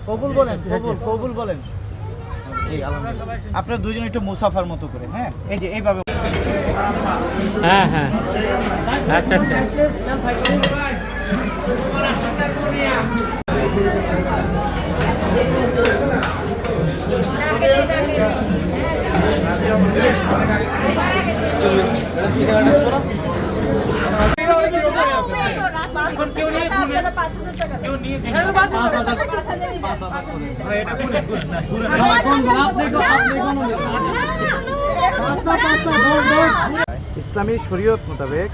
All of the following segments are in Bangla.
কবুল বলেন, কবুল বলেন। আপনারা দুইজন একটু মুসাফার মতো করে, হ্যাঁ, এই যে এইভাবে। হ্যাঁ হ্যাঁ, আচ্ছা আচ্ছা। ইসলামী শরীয়ত মোতাবেক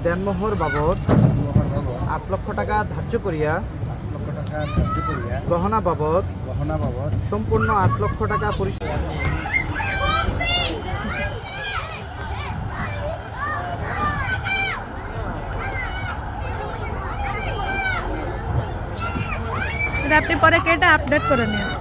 দেনমোহর বাবদ 8 লক্ষ টাকা ধার্য করিয়া গহনা বাবদ সম্পূর্ণ 8 লক্ষ টাকা পরিশোধ। আপনি পরে কেটে আপডেট করে নিন।